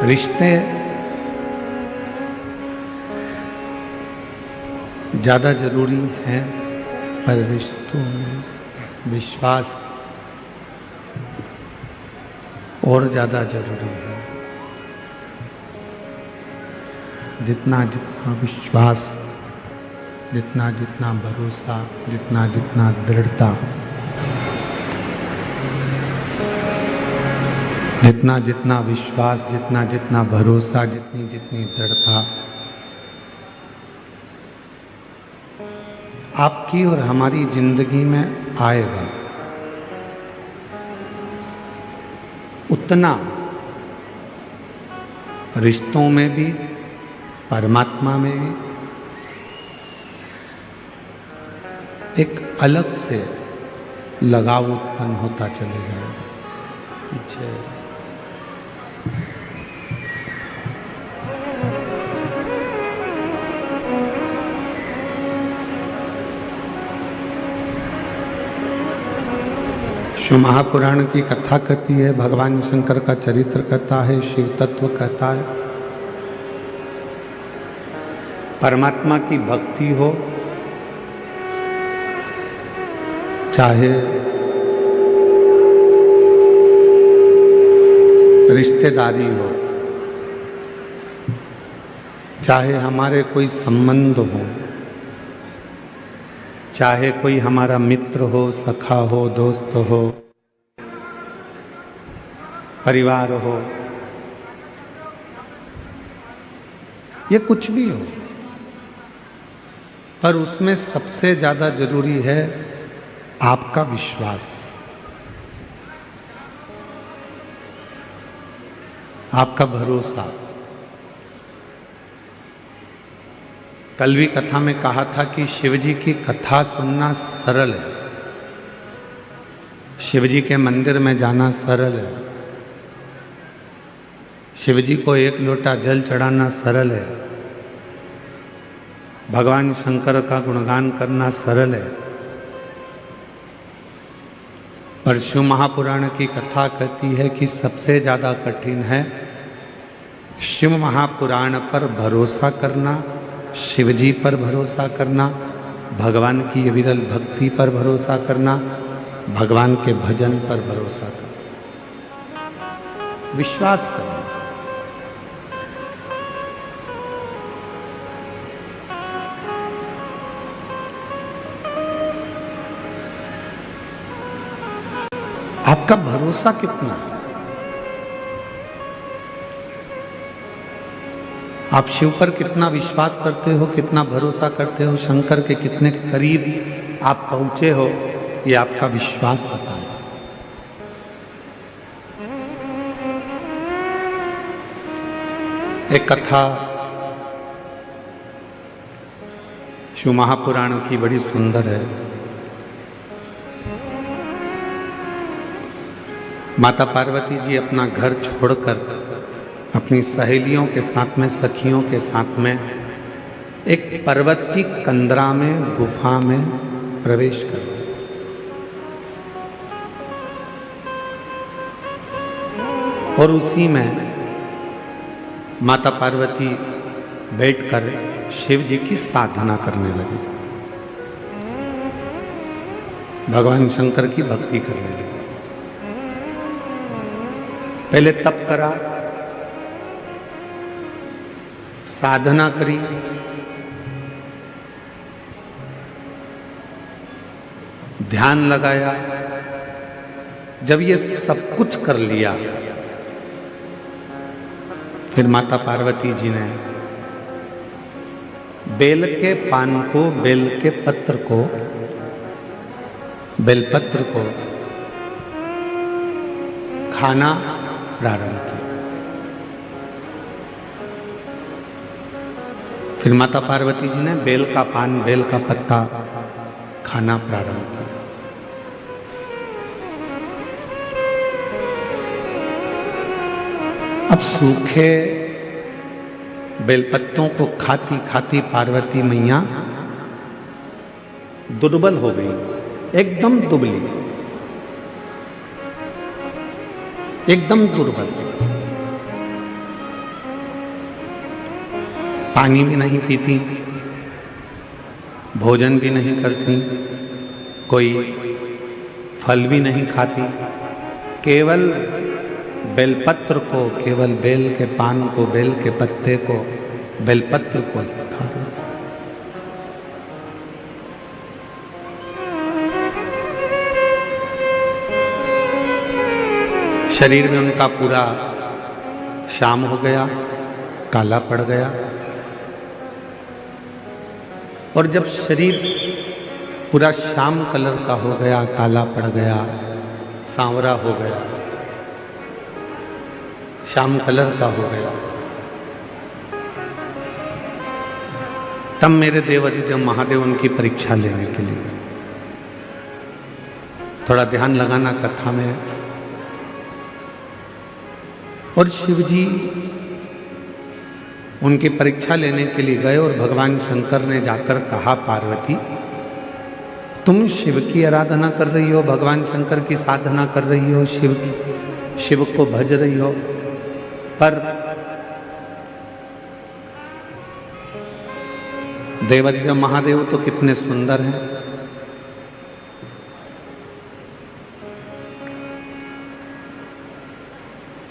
रिश्ते ज़्यादा जरूरी हैं, पर रिश्तों में विश्वास और ज़्यादा जरूरी है। जितना जितना विश्वास, जितना जितना भरोसा, जितना जितना दृढ़ता, जितना जितना विश्वास, जितना जितना भरोसा, जितनी जितनी दृढ़ता आपकी और हमारी जिंदगी में आएगा, उतना रिश्तों में भी, परमात्मा में भी एक अलग से लगाव उत्पन्न होता चले जाएगा। पीछे शिव महापुराण की कथा कहती है, भगवान शंकर का चरित्र कहता है, शिव तत्व कहता है। परमात्मा की भक्ति हो, चाहे रिश्तेदारी हो, चाहे हमारे कोई संबंध हो, चाहे कोई हमारा मित्र हो, सखा हो, दोस्त हो, परिवार हो, ये कुछ भी हो, पर उसमें सबसे ज्यादा जरूरी है आपका विश्वास, आपका भरोसा। कल भी कथा में कहा था कि शिव जी की कथा सुनना सरल है, शिव जी के मंदिर में जाना सरल है, शिव जी को एक लोटा जल चढ़ाना सरल है, भगवान शंकर का गुणगान करना सरल है। पर शिव महापुराण की कथा कहती है कि सबसे ज्यादा कठिन है शिव महापुराण पर भरोसा करना, शिव जी पर भरोसा करना, भगवान की अविरल भक्ति पर भरोसा करना, भगवान के भजन पर भरोसा करना, विश्वास करना। आपका भरोसा कितना है? आप शिव पर कितना विश्वास करते हो, कितना भरोसा करते हो, शंकर के कितने करीब आप पहुंचे हो, ये आपका विश्वास बताए। एक कथा शिव महापुराण की बड़ी सुंदर है। माता पार्वती जी अपना घर छोड़कर अपनी सहेलियों के साथ में, सखियों के साथ में एक पर्वत की कंदरा में, गुफा में प्रवेश कर गए। और उसी में माता पार्वती बैठकर शिव जी की साधना करने लगी, भगवान शंकर की भक्ति करने लगी। पहले तप करा, साधना करी, ध्यान लगाया। जब ये सब कुछ कर लिया, फिर माता पार्वती जी ने बेल के पान को, बेल के पत्र को, बेलपत्र को खाना प्रारंभ किया। फिर माता पार्वती जी ने बेल का पान, बेल का पत्ता खाना प्रारंभ किया। अब सूखे बेलपत्तों को खाती खाती पार्वती मैया दुर्बल हो गई, एकदम दुबली, एकदम दुर्बल। पानी भी नहीं पीती, भोजन भी नहीं करती, कोई फल भी नहीं खाती, केवल बेलपत्र को, केवल बेल के पान को, बेल के पत्ते को, बेलपत्र को ही खा रही। शरीर में उनका पूरा शाम हो गया, काला पड़ गया। और जब शरीर पूरा शाम कलर का हो गया, काला पड़ गया, सांवरा हो गया, शाम कलर का हो गया, तब मेरे देवाधिदेव महादेव उनकी परीक्षा लेने के लिए, थोड़ा ध्यान लगाना कथा में। और शिव जी उनकी परीक्षा लेने के लिए गए और भगवान शंकर ने जाकर कहा, पार्वती तुम शिव की आराधना कर रही हो, भगवान शंकर की साधना कर रही हो, शिव को भज रही हो, पर देवाधिदेव महादेव तो कितने सुंदर हैं।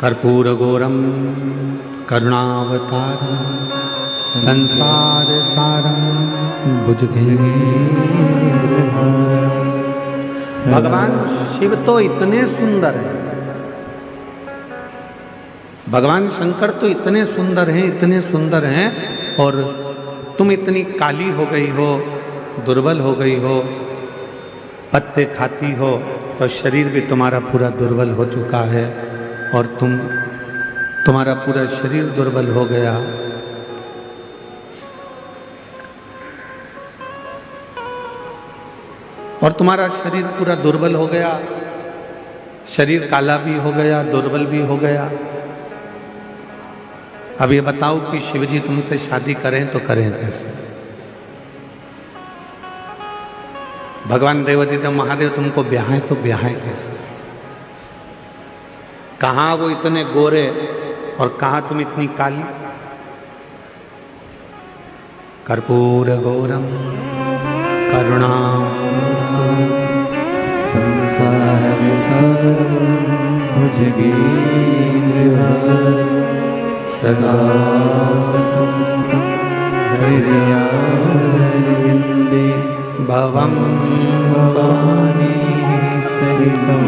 कर्पूर गौरम करुणावतारम संसार सारम भुजगेन्द्र। भगवान शिव तो इतने सुंदर हैं, भगवान शंकर तो इतने सुंदर हैं, इतने सुंदर हैं, और तुम इतनी काली हो गई हो, दुर्बल हो गई हो, पत्ते खाती हो, तो शरीर भी तुम्हारा पूरा दुर्बल हो चुका है, और तुम्हारा पूरा शरीर दुर्बल हो गया। और तुम्हारा शरीर पूरा दुर्बल हो गया, शरीर काला भी हो गया, दुर्बल भी हो गया। अब ये बताओ कि शिवजी तुमसे शादी करें तो करें कैसे? भगवान देवाधिदेव महादेव तुमको ब्याहें तो ब्याहें कैसे? कहाँ वो इतने गोरे और कहाँ तुम इतनी काली? कर्पूर गौरम करुणा संसार सारम भुजगेन्द्र सदा संतं हृदयारविन्दे भवं भवानी सहितं।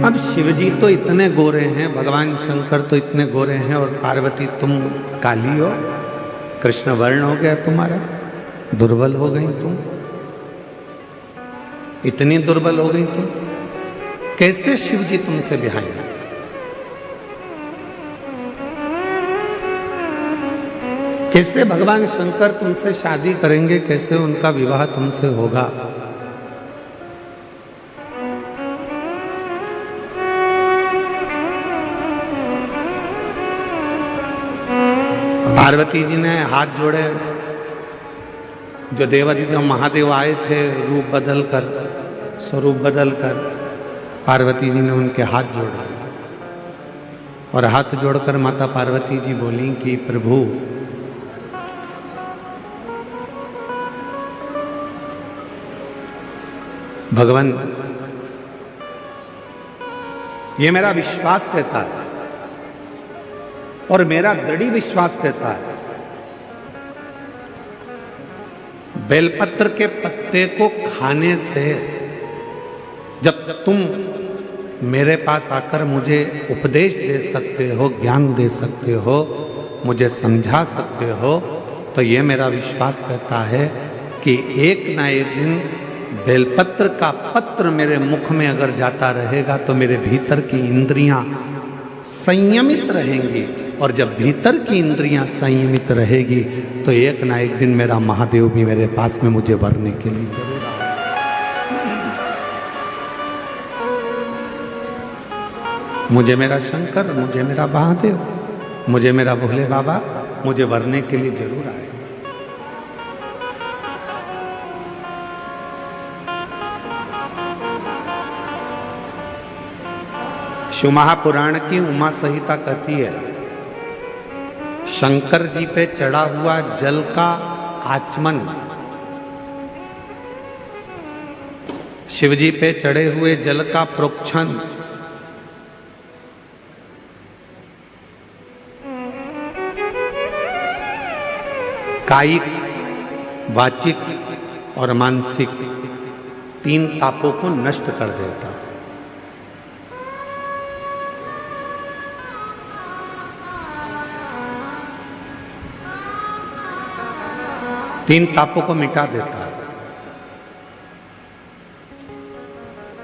अब शिवजी तो इतने गोरे हैं, भगवान शंकर तो इतने गोरे हैं, और पार्वती तुम काली हो, कृष्ण वर्ण हो गया तुम्हारा, दुर्बल हो गई तुम, इतनी दुर्बल हो गई तुम, कैसे शिवजी तुमसे ब्याहेंगे? कैसे भगवान शंकर तुमसे शादी करेंगे? कैसे उनका विवाह तुमसे होगा? पार्वती जी ने हाथ जोड़े, जो देवाधिदेव महादेव आए थे रूप बदल कर, स्वरूप बदल कर, पार्वती जी ने उनके हाथ जोड़े, और हाथ जोड़कर माता पार्वती जी बोली कि प्रभु भगवान, ये मेरा विश्वास कहता है, और मेरा दृढ़ विश्वास कहता है, बेलपत्र के पत्ते को खाने से जब तुम मेरे पास आकर मुझे उपदेश दे सकते हो, ज्ञान दे सकते हो, मुझे समझा सकते हो, तो ये मेरा विश्वास कहता है कि एक ना एक दिन बेलपत्र का पत्र मेरे मुख में अगर जाता रहेगा तो मेरे भीतर की इंद्रियां संयमित रहेंगी, और जब भीतर की इंद्रियां संयमित रहेगी तो एक ना एक दिन मेरा महादेव भी मेरे पास में मुझे भरने के लिए जरूर आएगा। मुझे मेरा शंकर, मुझे मेरा महादेव, मुझे मेरा भोले बाबा मुझे भरने के लिए जरूर आएगा। शिव महापुराण की उमा संहिता कहती है, शंकर जी पे चढ़ा हुआ जल का आचमन, शिव जी पे चढ़े हुए जल का प्रोक्षण, कायिक, वाचिक और मानसिक तीन तापों को नष्ट कर देता है। तीन तापों को मिटा देता है,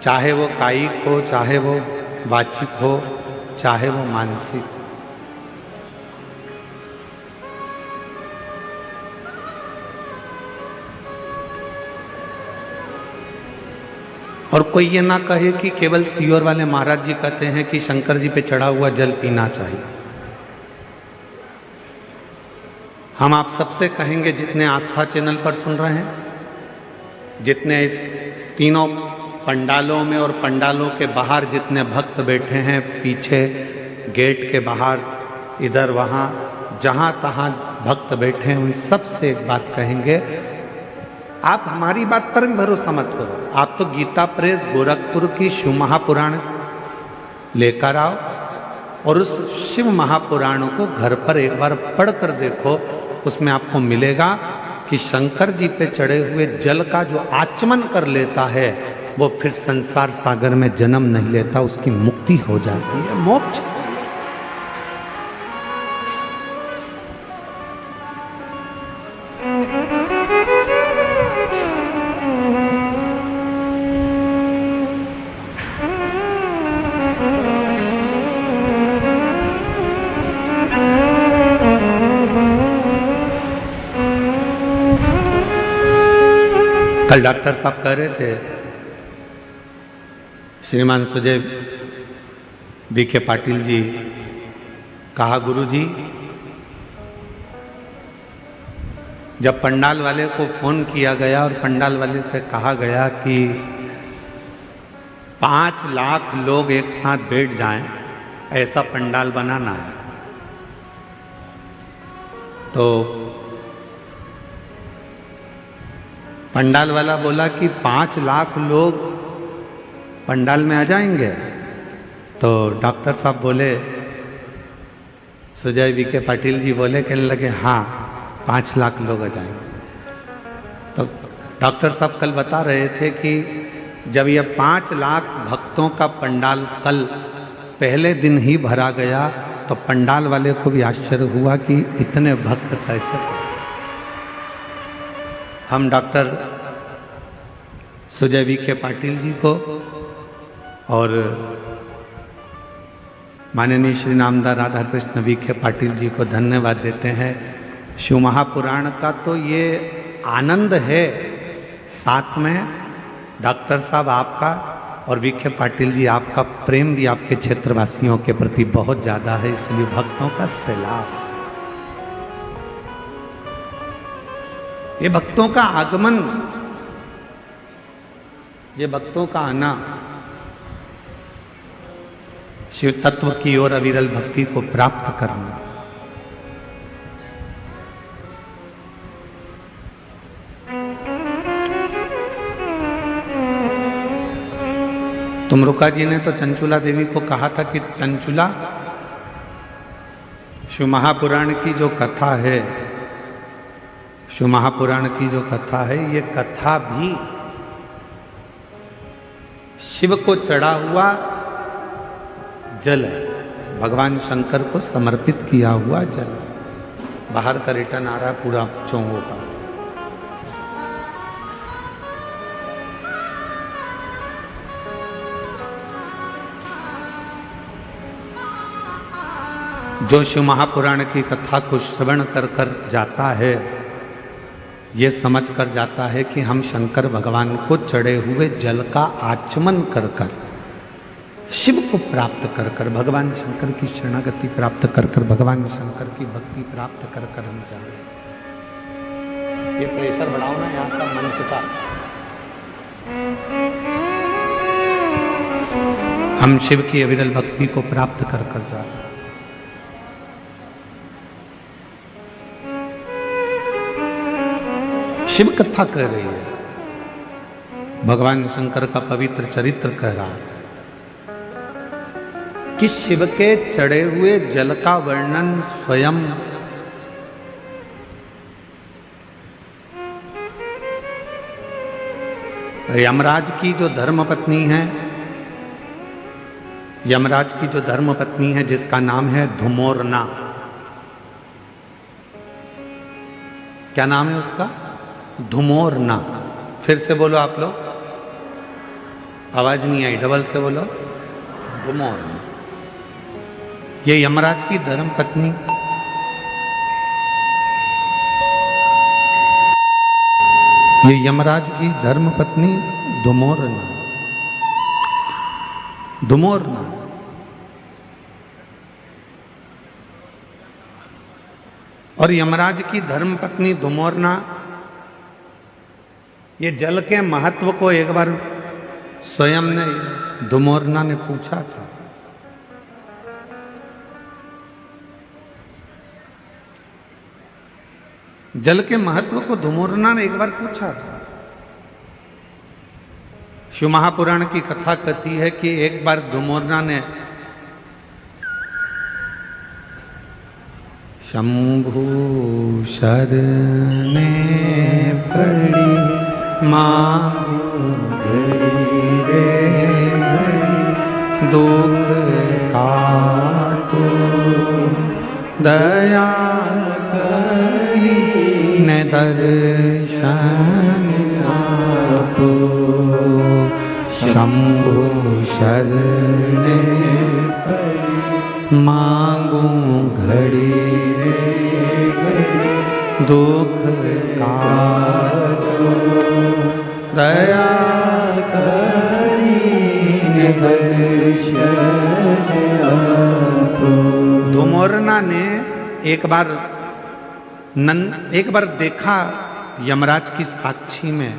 चाहे वो कायिक हो, चाहे वो वाचिक हो, चाहे वो मानसिक। और कोई ये ना कहे कि केवल सीहोर वाले महाराज जी कहते हैं कि शंकर जी पे चढ़ा हुआ जल पीना चाहिए। हम आप सबसे कहेंगे, जितने आस्था चैनल पर सुन रहे हैं, जितने तीनों पंडालों में और पंडालों के बाहर जितने भक्त बैठे हैं, पीछे गेट के बाहर, इधर वहाँ जहाँ तहाँ भक्त बैठे हैं, उन सबसे एक बात कहेंगे, आप हमारी बात पर भी भरोसा मत करो। आप तो गीता प्रेस गोरखपुर की शिव महापुराण लेकर आओ और उस शिव महापुराण को घर पर एक बार पढ़ कर देखो। उसमें आपको मिलेगा कि शंकर जी पे चढ़े हुए जल का जो आचमन कर लेता है, वो फिर संसार सागर में जन्म नहीं लेता, उसकी मुक्ति हो जाती है, मोक्ष। कल डॉक्टर साहब कह रहे थे, श्रीमान सुजय बीके पाटिल जी, कहा गुरुजी, जब पंडाल वाले को फोन किया गया और पंडाल वाले से कहा गया कि 5 लाख लोग एक साथ बैठ जाएं, ऐसा पंडाल बनाना है, तो पंडाल वाला बोला कि 5 लाख लोग पंडाल में आ जाएंगे। तो डॉक्टर साहब बोले, सुजय बीके पाटिल जी बोले, कहने लगे हाँ 5 लाख लोग आ जाएंगे। तो डॉक्टर साहब कल बता रहे थे कि जब यह 5 लाख भक्तों का पंडाल कल पहले दिन ही भरा गया, तो पंडाल वाले को भी आश्चर्य हुआ कि इतने भक्त कैसे। हम डॉक्टर सुजय बीके पाटिल जी को और माननीय श्री नामदार राधा कृष्ण बीके पाटिल जी को धन्यवाद देते हैं। शिव महापुराण का तो ये आनंद है, साथ में डॉक्टर साहब आपका और बीके पाटिल जी आपका प्रेम भी आपके क्षेत्रवासियों के प्रति बहुत ज़्यादा है, इसलिए भक्तों का सैलाब। ये भक्तों का आगमन, ये भक्तों का आना शिव तत्व की ओर अविरल भक्ति को प्राप्त करना, तुमरुका जी ने तो चंचुला देवी को कहा था कि चंचुला, शिव महापुराण की जो कथा है, शिव महापुराण की जो कथा है, ये कथा भी शिव को चढ़ा हुआ जल है, भगवान शंकर को समर्पित किया हुआ जल है। बाहर का रिटर्न आ रहा है पूरा चौंगों का। जो शिव महापुराण की कथा को श्रवण कर कर जाता है, ये समझ कर जाता है कि हम शंकर भगवान को चढ़े हुए जल का आचमन कर कर, शिव को प्राप्त कर कर, भगवान शंकर की शरणागति प्राप्त कर कर, भगवान शंकर की भक्ति प्राप्त कर कर हम जा रहे हैं। ये प्रेशर बढ़ाओ ना यहाँ का मंच का। हम शिव की अविरल भक्ति को प्राप्त कर कर जा रहे हैं। शिव कथा कह रही है, भगवान शंकर का पवित्र चरित्र कह रहा है कि शिव के चढ़े हुए जल का वर्णन स्वयं यमराज की जो धर्मपत्नी है, यमराज की जो धर्मपत्नी है जिसका नाम है धुमोरना। क्या नाम है उसका? धुमोरना। फिर से बोलो आप लोग, आवाज नहीं आई, डबल से बोलो, धुमोरना। ये यमराज की धर्मपत्नी ये यमराज की धर्मपत्नी धुमोरना, धुमोरना। और यमराज की धर्मपत्नी धुमोरना ये जल के महत्व को एक बार स्वयं ने धुमोरना ने पूछा था। जल के महत्व को धुमोरना ने एक बार पूछा था। शिव महापुराण की कथा कहती है कि एक बार धुमोरना ने शंभु शरणे पड़ी मांगू रे दुख काटो दया ने दर्शन आपो शंभु शरणे मांगू घड़ी दुख काटो दया करीने दर्शन आपो। धुमोरना ने एक बार देखा यमराज की साक्षी में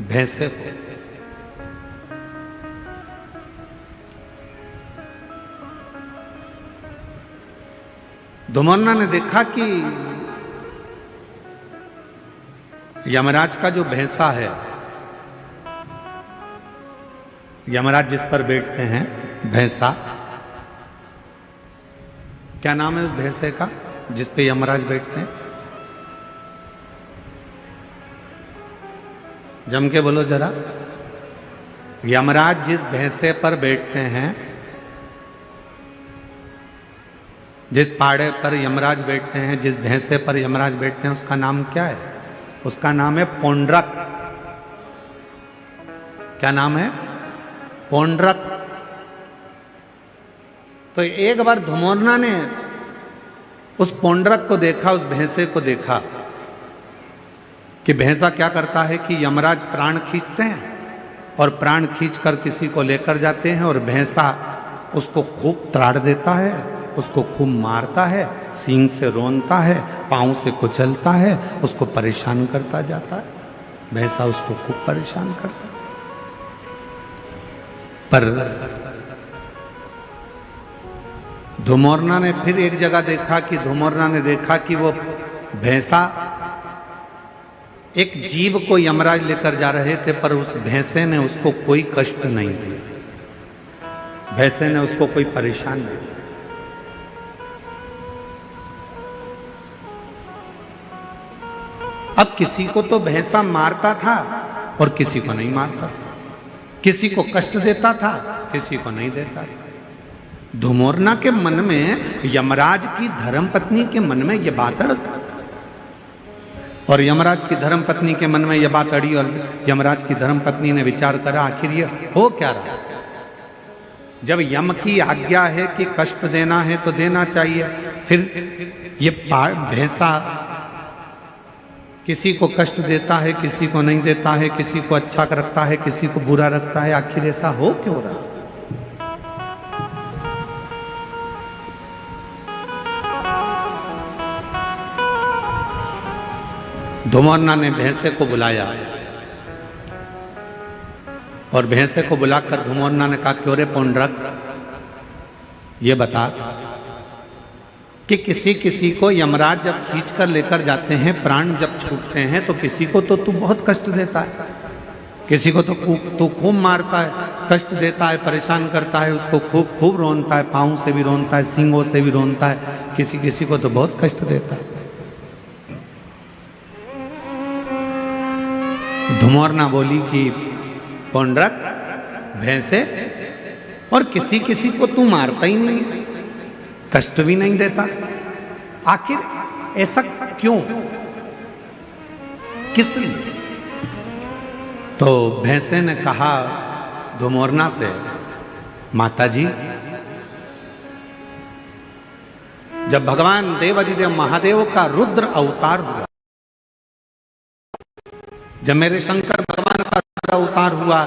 भैंसे को। धुमोरना ने देखा कि यमराज का जो भैंसा है, यमराज जिस पर बैठते हैं भैंसा, क्या नाम है उस भैंसे का जिस पे यमराज बैठते हैं? जम के बोलो जरा। यमराज जिस भैंसे पर बैठते हैं, जिस पाड़े पर यमराज बैठते हैं, जिस भैंसे पर यमराज बैठते हैं, उसका नाम क्या है? उसका नाम है पौंड्रक। क्या नाम है? पौंड्रक। तो एक बार धुमोरना ने उस पौंड्रक को देखा, उस भैंसे को देखा कि भैंसा क्या करता है कि यमराज प्राण खींचते हैं और प्राण खींचकर किसी को लेकर जाते हैं और भैंसा उसको खूब त्राड़ देता है, उसको खूब मारता है, सींग से रोनता है, पांव से कुचलता है, उसको परेशान करता जाता है। भैंसा उसको खूब परेशान करता है। पर धुमोरना ने फिर एक जगह देखा कि धुमोरना ने देखा कि वो भैंसा एक जीव को यमराज लेकर जा रहे थे, पर उस भैंसे ने उसको कोई कष्ट नहीं दिया, भैंसे ने उसको कोई परेशान नहीं किया। अब किसी को तो भैंसा मारता था और किसी को नहीं मारता था, किसी को कष्ट देता था, किसी को नहीं देता था। धुमोरना के मन में, यमराज की धर्मपत्नी के मन में यह बात अड़, और यमराज की धर्मपत्नी के मन में यह बात अड़ी, और यमराज की धर्मपत्नी ने विचार करा आखिर ये हो क्या रहा। जब यम की आज्ञा है कि कष्ट देना है तो देना चाहिए, फिर ये भैंसा किसी को कष्ट देता है, किसी को नहीं देता है, किसी को अच्छा रखता है, किसी को बुरा रखता है, आखिर ऐसा हो क्यों रहा। धुमोरना ने भैंसे को बुलाया और भैंसे को बुलाकर धुमोरना ने कहा, क्यों रे पौंड्रक, ये बता कि किसी किसी को यमराज जब खींच कर लेकर जाते हैं, प्राण जब छूटते हैं, तो किसी को तो तू बहुत कष्ट देता है, किसी को तो तू खूब मारता है, कष्ट देता है, परेशान करता है, उसको खूब खूब रोनता है, पाँव से भी रोनता है, सींगों से भी रोनता है, किसी किसी को तो बहुत कष्ट देता है। धुमोरना बोली कि पौंड्रक भैंसे, और किसी किसी को तू मारता ही नहीं है, कष्ट भी नहीं देता, आखिर ऐसा क्यों, किस लिए? तो भैंसे ने कहा धुमोरना से, माता जी, जब भगवान देवाधिदेव महादेव का रुद्र अवतार हुआ, जब मेरे शंकर भगवान का रुद्र अवतार हुआ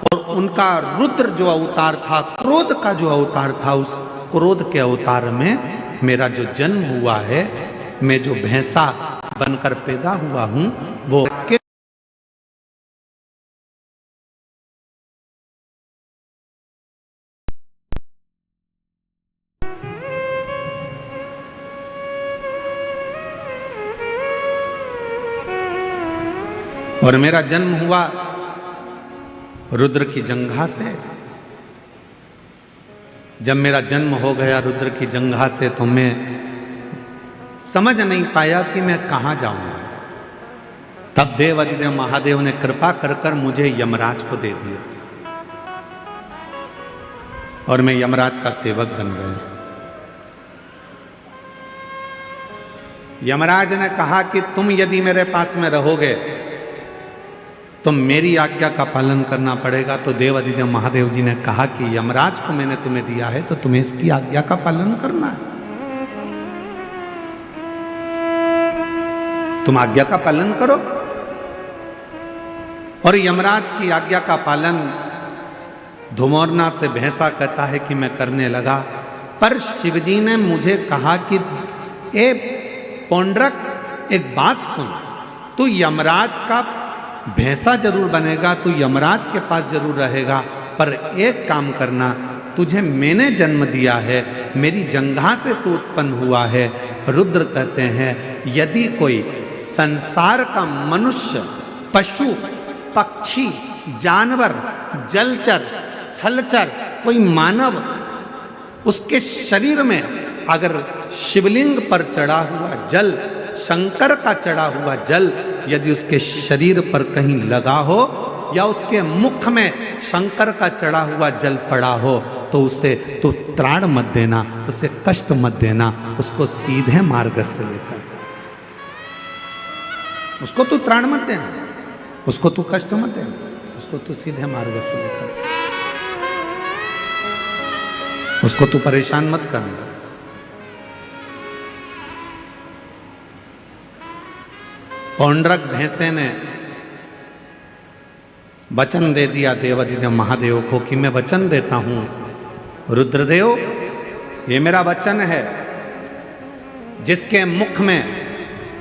और उनका रुद्र जो अवतार था, क्रोध का जो अवतार था, उस क्रोध के अवतार में मेरा जो जन्म हुआ है, मैं जो भैंसा बनकर पैदा हुआ हूं, वो और मेरा जन्म हुआ रुद्र की जंघा से। जब मेरा जन्म हो गया रुद्र की जंघा से, तो मैं समझ नहीं पाया कि मैं कहां जाऊंगा। तब देवाधिदेव महादेव ने कृपा कर कर मुझे यमराज को दे दिया और मैं यमराज का सेवक बन गया। यमराज ने कहा कि तुम यदि मेरे पास में रहोगे तो मेरी आज्ञा का पालन करना पड़ेगा। तो देवाधिदेव महादेव जी ने कहा कि यमराज को मैंने तुम्हें दिया है तो तुम्हें इसकी आज्ञा का पालन करना है, तुम आज्ञा का पालन करो। और यमराज की आज्ञा का पालन धुमोरना से भैंसा कहता है कि मैं करने लगा। पर शिवजी ने मुझे कहा कि ए पौंड्रक, एक बात सुन, तू यमराज का भैंसा जरूर बनेगा, तू यमराज के पास जरूर रहेगा, पर एक काम करना, तुझे मैंने जन्म दिया है, मेरी जंघा से तू उत्पन्न हुआ है। रुद्र कहते हैं यदि कोई संसार का मनुष्य, पशु, पक्षी, जानवर, जलचर, थलचर, कोई मानव, उसके शरीर में अगर शिवलिंग पर चढ़ा हुआ जल, शंकर का चढ़ा हुआ जल यदि उसके शरीर पर कहीं लगा हो या उसके मुख में शंकर का चढ़ा हुआ जल पड़ा हो, तो उसे तो त्राण मत देना, उसे कष्ट मत देना, उसको सीधे मार्ग से लेकर, उसको तू त्राण मत देना, उसको तू कष्ट मत देना, उसको तू सीधे मार्ग से लेकर, उसको तू परेशान मत करना। पौंड्रक भैंसे ने वचन दे दिया देवाधिदेव महादेव को कि मैं वचन देता हूं रुद्रदेव, ये मेरा वचन है, जिसके मुख में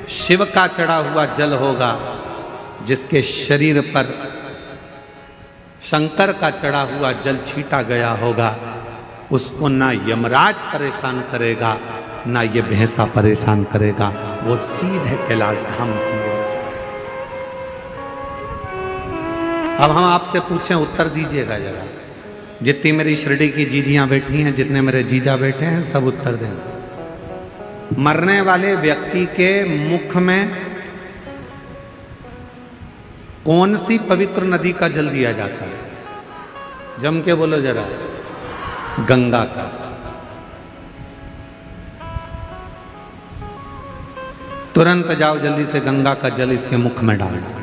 शिव का चढ़ा हुआ जल होगा, जिसके शरीर पर शंकर का चढ़ा हुआ जल छीटा गया होगा, उसको ना यमराज परेशान करेगा ना ये भैंसा परेशान करेगा, वो सीधे कैलाश धाम की ओर जाए। अब हम आपसे पूछें, उत्तर दीजिएगा जरा, जितनी मेरी शिरडी की जीजियां बैठी हैं, जितने मेरे जीजा बैठे हैं, सब उत्तर दें। मरने वाले व्यक्ति के मुख में कौन सी पवित्र नदी का जल दिया जाता है? जम के बोलो जरा। गंगा का। तुरंत जाओ जल्दी से गंगा का जल इसके मुख में डाल दो।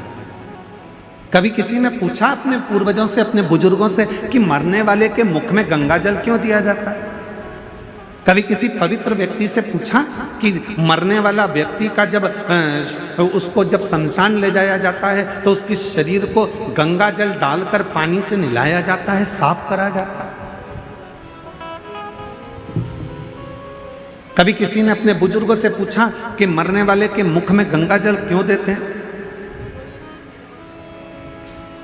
कभी किसी ने पूछा अपने पूर्वजों से, अपने बुजुर्गों से कि मरने वाले के मुख में गंगा जल क्यों दिया जाता है? कभी किसी पवित्र व्यक्ति से पूछा कि मरने वाला व्यक्ति का जब उसको जब शमशान ले जाया जाता है तो उसके शरीर को गंगा जल डालकर पानी से नहलाया जाता है, साफ करा जाता है? कभी किसी ने अपने बुजुर्गों से पूछा कि मरने वाले के मुख में गंगा जल क्यों देते हैं?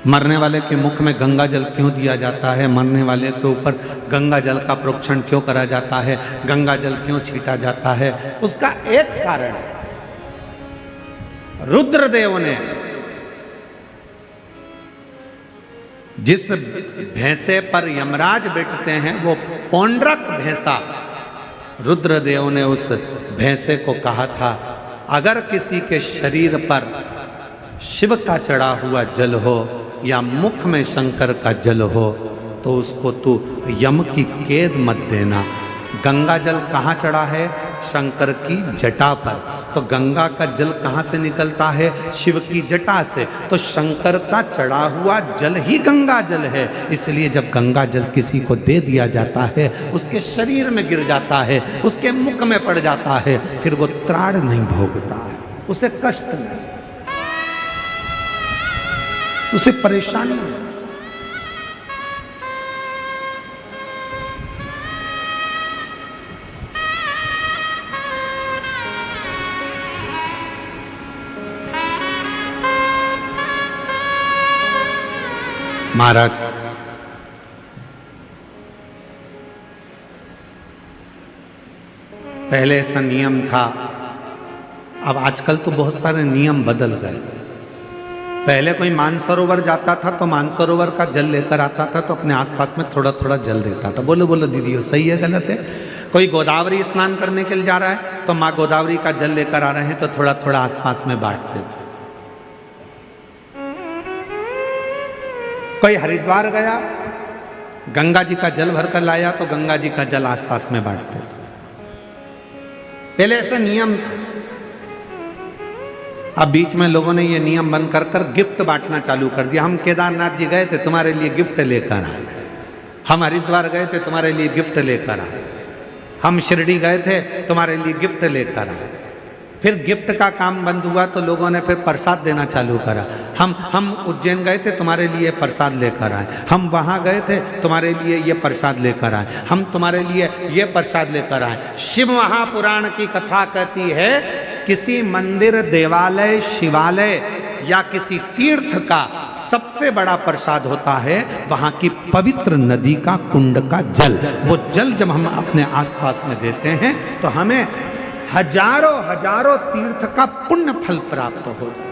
मरने वाले के मुख में गंगा जल क्यों दिया जाता है, मरने वाले के ऊपर गंगा जल का प्रोक्षण क्यों करा जाता है, गंगा जल क्यों छीटा जाता है, उसका एक कारण है। रुद्रदेव ने जिस भैंसे पर यमराज बैठते हैं वो पौंड्रक भैंसा, रुद्रदेव ने उस भैंसे को कहा था अगर किसी के शरीर पर शिव का चढ़ा हुआ जल हो या मुख में शंकर का जल हो तो उसको तू यम की कैद मत देना। गंगा जल कहाँ चढ़ा है? शंकर की जटा पर। तो गंगा का जल कहाँ से निकलता है? शिव की जटा से। तो शंकर का चढ़ा हुआ जल ही गंगा जल है। इसलिए जब गंगा जल किसी को दे दिया जाता है, उसके शरीर में गिर जाता है, उसके मुख में पड़ जाता है, फिर वो त्राण नहीं भोगता है, उसे कष्ट नहीं, उसे परेशानी नहीं। महाराज पहले ऐसा नियम था, अब आजकल तो बहुत सारे नियम बदल गए। पहले कोई मानसरोवर जाता था तो मानसरोवर का जल लेकर आता था तो अपने आसपास में थोड़ा थोड़ा जल देता था। बोलो बोलो दीदी, सही है गलत है? कोई गोदावरी स्नान करने के लिए जा रहा है तो माँ गोदावरी का जल लेकर आ रहे हैं तो थोड़ा थोड़ा आसपास में बांटते थे। कोई हरिद्वार गया, गंगा जी का जल भरकर लाया तो गंगा जी का जल आसपास में बांटते थे। पहले ऐसा नियम था। अब बीच में लोगों ने ये नियम बंद कर कर गिफ्ट बांटना चालू कर दिया। हम केदारनाथ जी गए थे, तुम्हारे लिए गिफ्ट लेकर आए। हम हरिद्वार गए थे, तुम्हारे लिए गिफ्ट लेकर आए। हम शिरडी गए थे, तुम्हारे लिए गिफ्ट लेकर आए। फिर गिफ्ट का काम बंद हुआ तो लोगों ने फिर प्रसाद देना चालू करा। हम उज्जैन गए थे, तुम्हारे लिए प्रसाद लेकर आए। हम वहाँ गए थे, तुम्हारे लिए ये प्रसाद लेकर आए। हम तुम्हारे लिए ये प्रसाद लेकर आए। शिव महापुराण की कथा कहती है किसी मंदिर, देवालय, शिवालय या किसी तीर्थ का सबसे बड़ा प्रसाद होता है वहां की पवित्र नदी का कुंड का जल। वो जल जब हम अपने आसपास में देते हैं तो हमें हजारों हजारों तीर्थ का पुण्य फल प्राप्त हो जाए।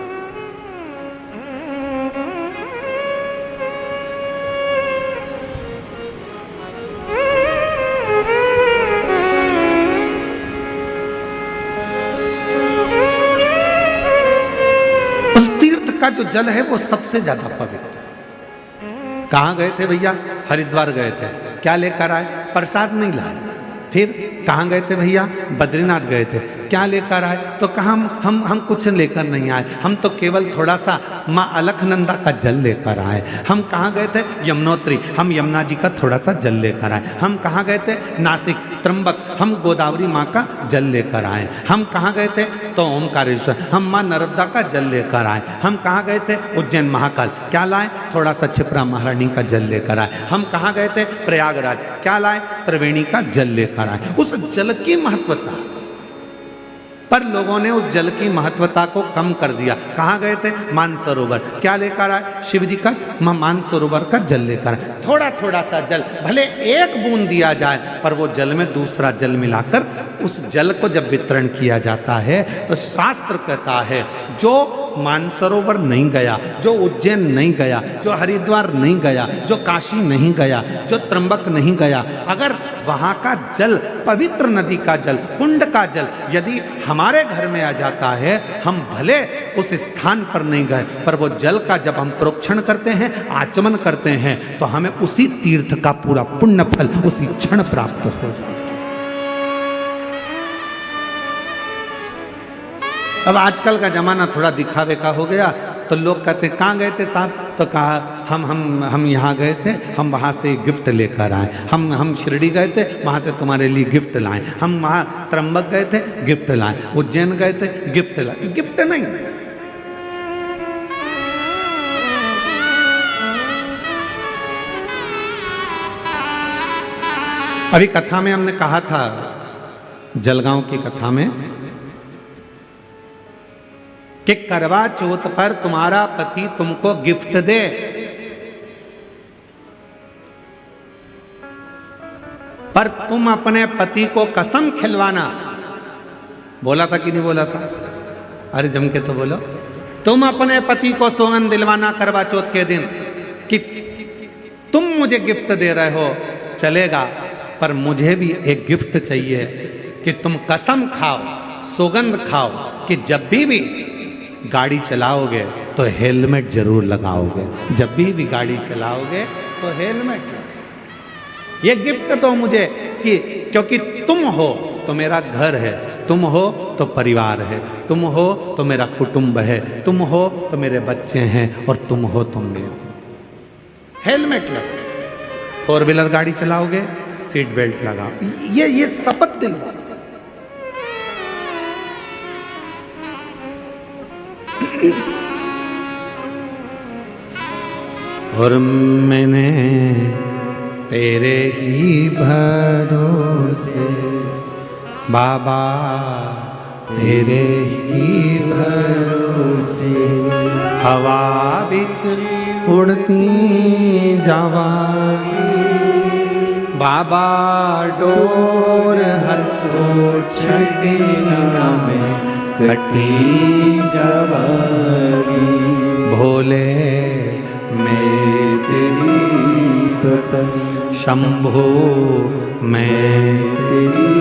उस तीर्थ का जो जल है वो सबसे ज्यादा पवित्र। कहां गए थे भैया? हरिद्वार गए थे। क्या लेकर आए? प्रसाद नहीं लाए। फिर कहाँ गए थे भैया? बद्रीनाथ गए थे। क्या लेकर आए? तो कहा हम कुछ लेकर नहीं आए, हम तो केवल थोड़ा सा माँ अलखनंदा का जल लेकर आए। हम कहाँ गए थे? यमुनोत्री, हम यमुना जी का थोड़ा सा जल लेकर आए। हम कहाँ गए थे? नासिक, त्र्यंबक, हम गोदावरी माँ का जल लेकर आए। हम कहाँ गए थे? तो ओमकारेश्वर, हम माँ नर्मदा का जल लेकर आए। हम कहाँ गए थे? उज्जैन महाकाल। क्या लाए? थोड़ा सा क्षिप्रा महारानी का जल लेकर आए। हम कहाँ गए थे? प्रयागराज। क्या लाए? त्रिवेणी का जल लेकर आए। उस जल की महत्वता, पर लोगों ने उस जल की महत्वता को कम कर दिया। कहाँ गए थे? मानसरोवर। क्या लेकर आए? शिव जी का मानसरोवर का जल लेकर आए। थोड़ा थोड़ा सा जल, भले एक बूंद दिया जाए, पर वो जल में दूसरा जल मिलाकर उस जल को जब वितरण किया जाता है तो शास्त्र कहता है जो मानसरोवर नहीं गया, जो उज्जैन नहीं गया, जो हरिद्वार नहीं गया, जो काशी नहीं गया, जो त्र्यंबक नहीं गया, अगर वहाँ का जल, पवित्र नदी का जल, कुंड का जल यदि हमारे घर में आ जाता है, हम भले उस स्थान पर नहीं गए, पर वो जल का जब हम प्रोक्षण करते हैं, आचमन करते हैं, तो हमें उसी तीर्थ का पूरा पुण्य फल उसी क्षण प्राप्त हो जाता है। अब आजकल का जमाना थोड़ा दिखावे का हो गया, तो लोग कहते हैं कहाँ गए थे साहब? तो कहा हम यहाँ गए थे, हम वहाँ से गिफ्ट लेकर आए। हम शिरडी गए थे, वहाँ से तुम्हारे लिए गिफ्ट लाए। हम वहाँ त्र्यंबक गए थे, गिफ्ट लाए। उज्जैन गए थे, गिफ्ट लाए। गिफ्ट नहीं, अभी कथा में हमने कहा था, जलगांव की कथा में, कि करवा चौथ पर तुम्हारा पति तुमको गिफ्ट दे पर तुम अपने पति को कसम खिलवाना, बोला था कि नहीं बोला था? अरे जम के तो बोलो। तुम अपने पति को सौगंध दिलवाना करवा चौथ के दिन कि तुम मुझे गिफ्ट दे रहे हो, चलेगा, पर मुझे भी एक गिफ्ट चाहिए कि तुम कसम खाओ, सौगंध खाओ कि जब भी गाड़ी चलाओगे तो हेलमेट जरूर लगाओगे, जब भी गाड़ी चलाओगे तो हेलमेट। ये गिफ्ट दो मुझे कि क्योंकि तुम हो तो मेरा घर है, तुम हो तो परिवार है, तुम हो तो मेरा कुटुंब है, तुम हो तो मेरे बच्चे हैं, और तुम हो तो मैं। हेलमेट लगाओ, 4 व्हीलर गाड़ी चलाओगे सीट बेल्ट लगाओ, ये शपथ दिलवा। और मैंने तेरे ही भरोसे बाबा, तेरे ही भरोसे हवा बिच उड़ती जावांगी, बाबा डोर हर तो छड़ी में कटी जावांगी, भोले मैं तेरी पतन, शंभो मैं तेरी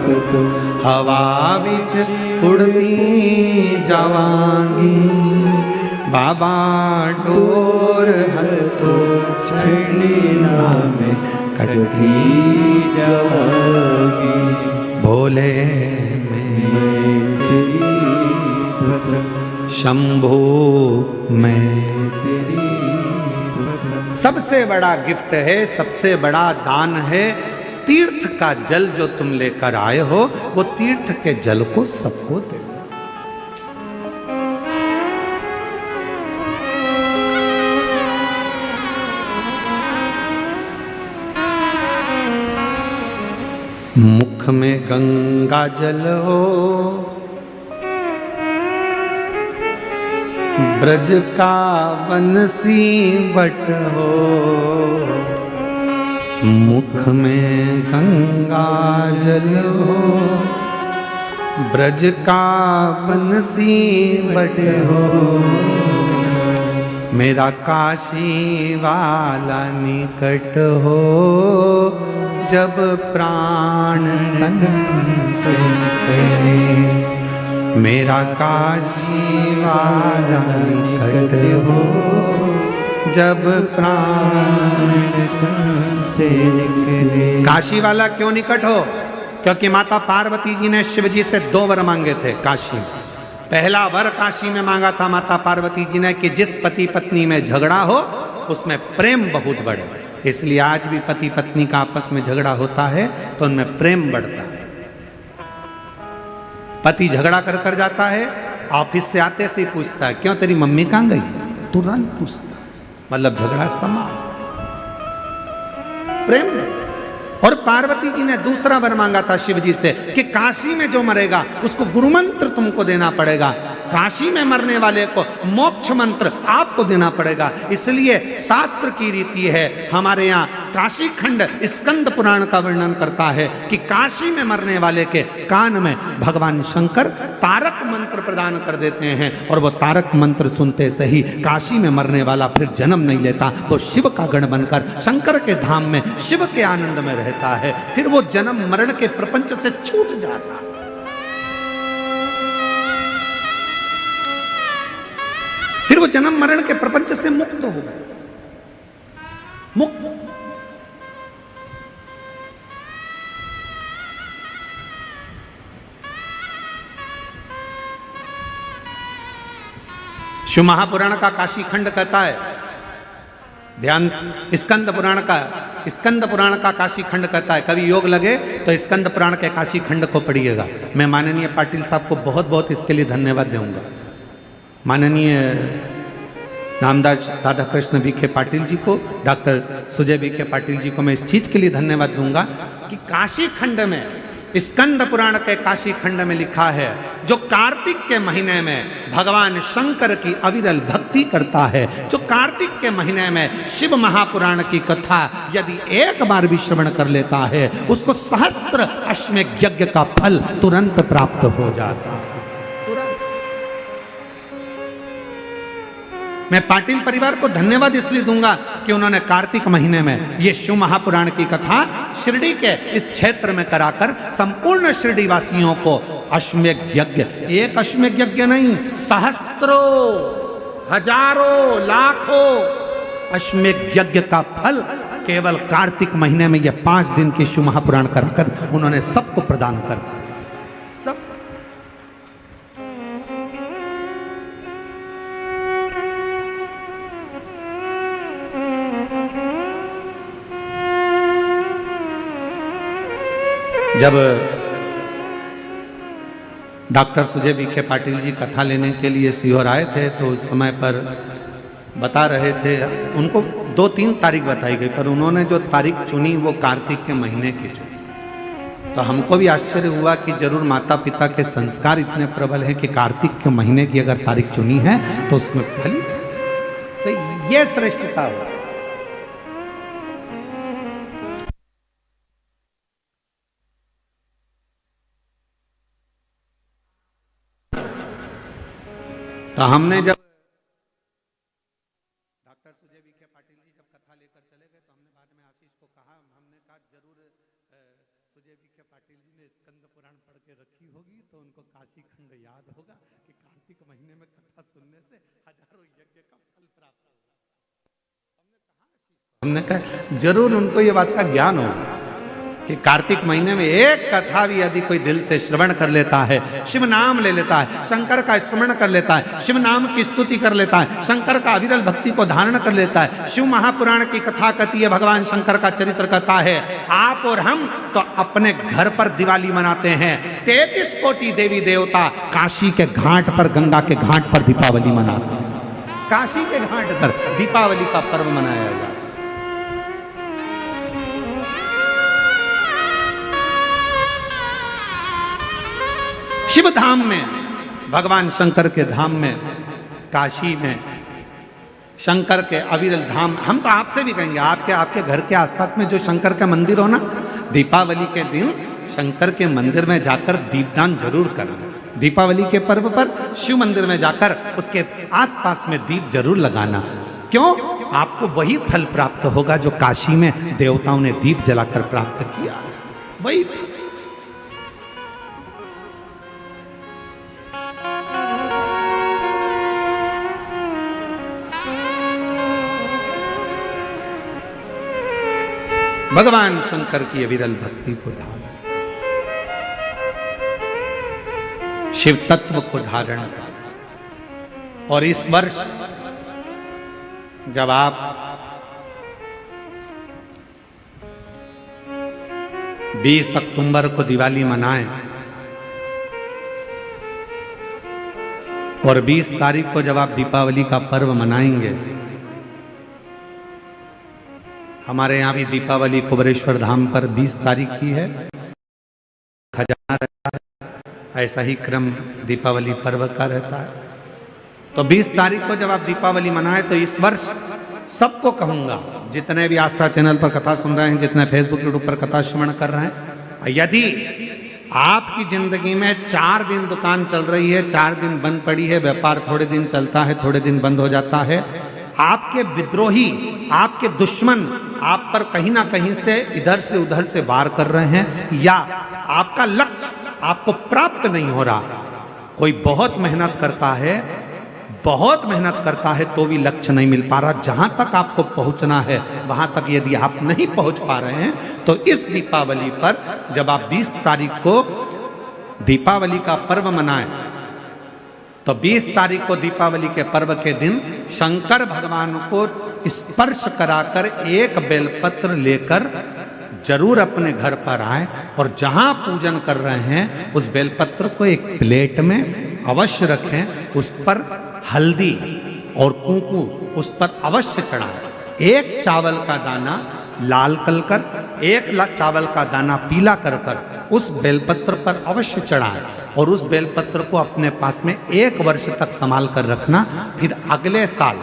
पतन, हवा बिच उड़ती जावांगी, बाबा डोर हर तो छड़ी में कटी जावांगी, भोले मैं तेरी पतन, शंभो मैं तेरी पतन। सबसे बड़ा गिफ्ट है, सबसे बड़ा दान है तीर्थ का जल जो तुम लेकर आए हो, वो तीर्थ के जल को सबको दे। मुख में गंगा जल हो, ब्रज का बंसी बट हो, मुख में गंगा जल हो, ब्रज का बंसी बट हो, मेरा काशी वाला निकट हो, जब प्राण तन से निकले, मेरा काशी वाला निकट हो, जब प्राण तन से निकले। काशी वाला क्यों निकट हो? क्योंकि माता पार्वती जी ने शिव जी से 2 वर मांगे थे काशी में। पहला वर काशी में मांगा था माता पार्वती जी ने कि जिस पति पत्नी में झगड़ा हो उसमें प्रेम बहुत बढ़े। इसलिए आज भी पति पत्नी का आपस में झगड़ा होता है तो उनमें प्रेम बढ़ता है। पति झगड़ा कर कर जाता है, ऑफिस से आते से ही पूछता है क्यों तेरी मम्मी कहाँ गई, तुरंत पूछता, मतलब झगड़ा समाप्त, प्रेम। और पार्वती जी ने दूसरा वर मांगा था शिव जी से कि काशी में जो मरेगा उसको गुरु मंत्र तुमको देना पड़ेगा, काशी में मरने वाले को मोक्ष मंत्र आपको देना पड़ेगा। इसलिए शास्त्र की रीति है, हमारे यहाँ काशी खंड स्कंद पुराण का वर्णन करता है कि काशी में मरने वाले के कान में भगवान शंकर तारक मंत्र प्रदान कर देते हैं, और वो तारक मंत्र सुनते से ही काशी में मरने वाला फिर जन्म नहीं लेता, वो शिव का गण बनकर शंकर के धाम में शिव के आनंद में रहता है, फिर वो जन्म मरण के प्रपंच से छूट जाता है। फिर वो जन्म मरण के प्रपंच से मुक्त हो गए, मुक्त। शिव महापुराण का काशी खंड कहता है, ध्यान, स्कंद पुराण का काशी खंड कहता है, कभी योग लगे तो स्कंद पुराण के काशी खंड को पढ़िएगा। मैं माननीय पाटिल साहब को बहुत बहुत इसके लिए धन्यवाद दूंगा। माननीय नामदास राधा कृष्ण विखे पाटिल जी को, डॉक्टर सुजय विखे पाटिल जी को मैं इस चीज के लिए धन्यवाद दूंगा कि काशी खंड में, स्कंद पुराण के काशी खंड में लिखा है जो कार्तिक के महीने में भगवान शंकर की अविरल भक्ति भक्ति करता है, जो कार्तिक के महीने में शिव महापुराण की कथा यदि एक बार भी श्रवण कर लेता है, उसको सहस्त्र अश्वमेध यज्ञ का फल तुरंत प्राप्त हो जाता है। मैं पाटिल परिवार को धन्यवाद इसलिए दूंगा कि उन्होंने कार्तिक महीने में ये शिव महापुराण की कथा शिरडी के इस क्षेत्र में कराकर संपूर्ण शिरडी वासियों को अश्वमेध यज्ञ, एक अश्वमेध यज्ञ नहीं, सहस्त्रों हजारों लाखों अश्वमेध यज्ञ का फल केवल कार्तिक महीने में ये 5 दिन की शिव महापुराण कराकर उन्होंने सबको प्रदान कर दिया। सब जब डॉक्टर सुजय विखे पाटिल जी कथा लेने के लिए सीहोर आए थे तो उस समय पर बता रहे थे, उनको 2-3 तारीख बताई गई, पर उन्होंने जो तारीख चुनी वो कार्तिक के महीने की चुनी। तो हमको भी आश्चर्य हुआ कि जरूर माता पिता के संस्कार इतने प्रबल हैं कि कार्तिक के महीने की अगर तारीख चुनी है तो उसमें फल, तो ये श्रेष्ठता हो। तो हमने जब डॉक्टर सुजय विखे पाटिल जी जब कथा लेकर चले गए तो हमने बाद में आशीष को कहा, हमने कहा जरूर सुजय विखे पाटिल जी ने स्कंद पुराण पढ़ के रखी होगी तो उनको काशी खंड याद होगा कि कार्तिक महीने में कथा सुनने से हजारों यज्ञ का फल प्राप्त होगा। हमने कहा जरूर उनको ये बात का ज्ञान होगा कि कार्तिक महीने में एक कथा भी यदि कोई दिल से श्रवण कर लेता है, शिव नाम ले लेता है, शंकर का स्मरण कर लेता है, शिव नाम की स्तुति कर लेता है, शंकर का अविरल भक्ति को धारण कर लेता है। शिव महापुराण की कथा कहती है, भगवान शंकर का चरित्र कहता है, आप और हम तो अपने घर पर दिवाली मनाते हैं, 33 कोटि देवी देवता काशी के घाट पर, गंगा के घाट पर दीपावली मनाते हैं। काशी के घाट पर दीपावली का पर्व मनाया जाता है। शिव धाम में, भगवान शंकर के धाम में, काशी में, शंकर के अविरल धाम, हम तो आपसे भी कहेंगे आपके घर के आसपास में जो शंकर का मंदिर हो ना, दीपावली के दिन शंकर के मंदिर में जाकर दीपदान जरूर करना। दीपावली के पर्व पर शिव मंदिर में जाकर उसके आसपास में दीप जरूर लगाना। क्यों? आपको वही फल प्राप्त होगा जो काशी में देवताओं ने दीप जलाकर प्राप्त किया, वही। भगवान शंकर की अविरल भक्ति को धारण, शिव तत्व को धारण कर। और इस वर्ष जब आप बीस अक्टूबर को दिवाली मनाएं और 20 तारीख को जब आप दीपावली का पर्व मनाएंगे, हमारे यहाँ भी दीपावली कुबरेश्वर धाम पर 20 तारीख की है, खजाना रहता है, ऐसा ही क्रम दीपावली पर्व का रहता है। तो 20 तारीख को जब आप दीपावली मनाएं तो इस वर्ष सबको कहूंगा, जितने भी आस्था चैनल पर कथा सुन रहे हैं, जितने फेसबुक यूट्यूब पर कथा श्रवण कर रहे हैं, यदि आपकी जिंदगी में 4 दिन दुकान चल रही है, 4 दिन बंद पड़ी है, व्यापार थोड़े दिन चलता है, थोड़े दिन बंद हो जाता है, आपके विद्रोही, आपके दुश्मन आप पर कहीं ना कहीं से इधर से उधर से वार कर रहे हैं, या आपका लक्ष्य आपको प्राप्त नहीं हो रहा, कोई बहुत मेहनत करता है तो भी लक्ष्य नहीं मिल पा रहा, जहां तक आपको पहुंचना है वहां तक यदि आप नहीं पहुंच पा रहे हैं, तो इस दीपावली पर जब आप 20 तारीख को दीपावली का पर्व मनाएं, तो 20 तारीख को दीपावली के पर्व के दिन शंकर भगवान को स्पर्श कराकर एक बेलपत्र लेकर जरूर अपने घर पर आए, और जहां पूजन कर रहे हैं उस बेलपत्र को एक प्लेट में अवश्य रखें, उस पर हल्दी और कुंकू उस पर अवश्य चढ़ाएं। एक चावल का दाना लाल कर, एक चावल का दाना पीला कर उस बेलपत्र पर अवश्य चढ़ाएं। और उस बेलपत्र को अपने पास में 1 वर्ष तक संभाल कर रखना। फिर अगले साल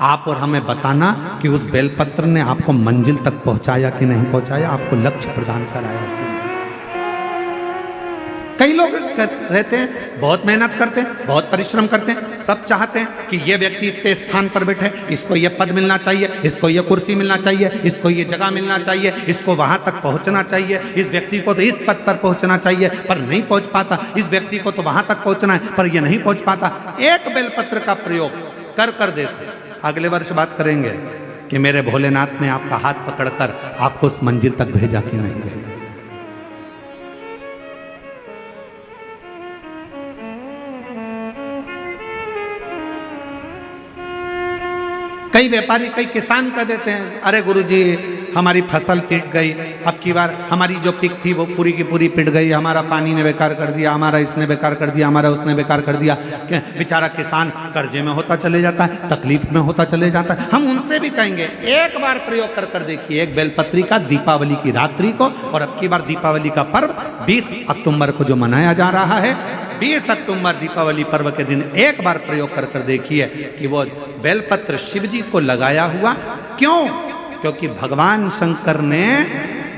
आप और हमें बताना कि उस बेलपत्र ने आपको मंजिल तक पहुंचाया कि नहीं पहुंचाया, आपको लक्ष्य प्रदान कराया कि नहीं। कई लोग रहते हैं, बहुत मेहनत करते हैं, बहुत परिश्रम करते हैं, सब चाहते हैं कि ये व्यक्ति इतने स्थान पर बैठे, इसको ये पद मिलना चाहिए, इसको ये कुर्सी मिलना चाहिए, इसको ये जगह मिलना चाहिए, इसको वहां तक पहुंचना चाहिए, इस व्यक्ति को तो इस पद पर पहुंचना चाहिए पर नहीं पहुंच पाता, इस व्यक्ति को तो वहां तक पहुंचना है पर ये नहीं पहुंच पाता। एक बेलपत्र का प्रयोग कर देखो, अगले वर्ष बात करेंगे कि मेरे भोलेनाथ ने आपका हाथ पकड़कर आपको उस मंजिल तक भेजा कि नहीं भेजा। कई व्यापारी, कई किसान कह देते हैं, अरे गुरुजी हमारी फसल पिट गई, अब की बार हमारी जो पिक थी वो पूरी की पूरी पिट गई, हमारा पानी ने बेकार कर दिया, हमारा इसने बेकार कर दिया, हमारा उसने बेकार कर दिया। बेचारा किसान कर्जे में होता चले जाता है, तकलीफ में होता चले जाता है। हम उनसे भी कहेंगे एक बार प्रयोग कर देखिए, एक बेलपत्री का दीपावली की रात्रि को, और अब की बार दीपावली का पर्व 20 अक्टूबर को जो मनाया जा रहा है, 20 अक्टूबर दीपावली पर्व के दिन एक बार प्रयोग कर देखिए कि वो बेलपत्र शिव जी को लगाया हुआ। क्यों? क्योंकि भगवान शंकर ने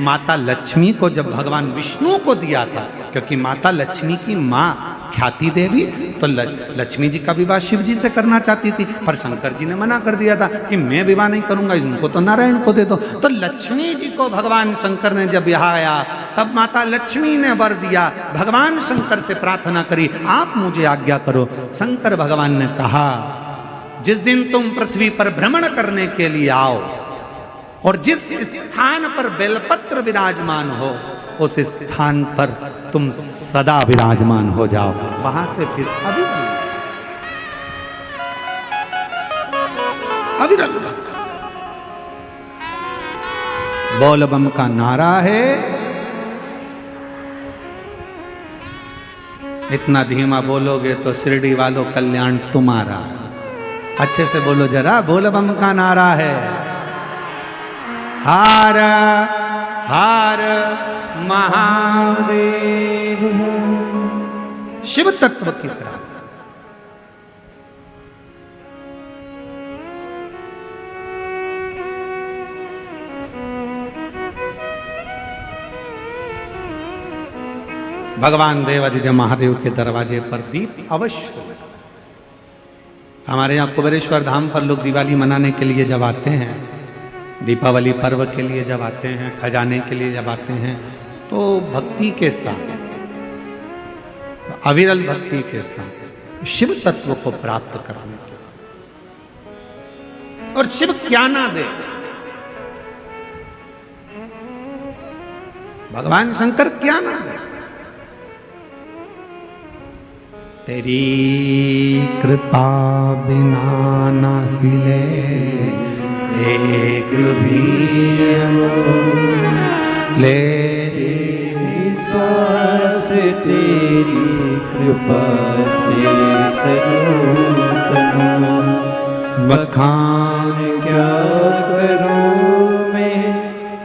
माता लक्ष्मी को जब भगवान विष्णु को दिया था, क्योंकि माता लक्ष्मी की माँ ख्याति देवी तो लक्ष्मी जी का विवाह शिव जी से करना चाहती थी, पर शंकर जी ने मना कर दिया था कि मैं विवाह नहीं करूंगा, इनको तो नारायण को दे दो। तो लक्ष्मी जी को भगवान शंकर ने जब यहाँ आया तब माता लक्ष्मी ने वर दिया, भगवान शंकर से प्रार्थना करी, आप मुझे आज्ञा करो। शंकर भगवान ने कहा, जिस दिन तुम पृथ्वी पर भ्रमण करने के लिए आओ और जिस स्थान पर बेलपत्र विराजमान हो उस स्थान पर तुम सदा विराजमान हो जाओ। वहां से फिर अविरल बोल बम का नारा है। इतना धीमा बोलोगे तो शिरडी वालों कल्याण तुम्हारा। अच्छे से बोलो जरा, बोल बम का नारा है। हर हर महादेव। शिव तत्व की प्राप्ति। भगवान देवादिदेव महादेव के दरवाजे पर दीप अवश्य। हमारे यहाँ कुबेरेश्वर धाम पर लोग दिवाली मनाने के लिए जब आते हैं, दीपावली पर्व के लिए जब आते हैं, खजाने के लिए जब आते हैं, तो भक्ति के साथ, अविरल भक्ति के साथ शिव तत्व को प्राप्त करने के। और शिव क्या ना दे, भगवान शंकर क्या ना दे। तेरी कृपा बिना न हिले एक भी ले सांस, तेरी कृपा से तनु तनु बखान क्या करूं मैं,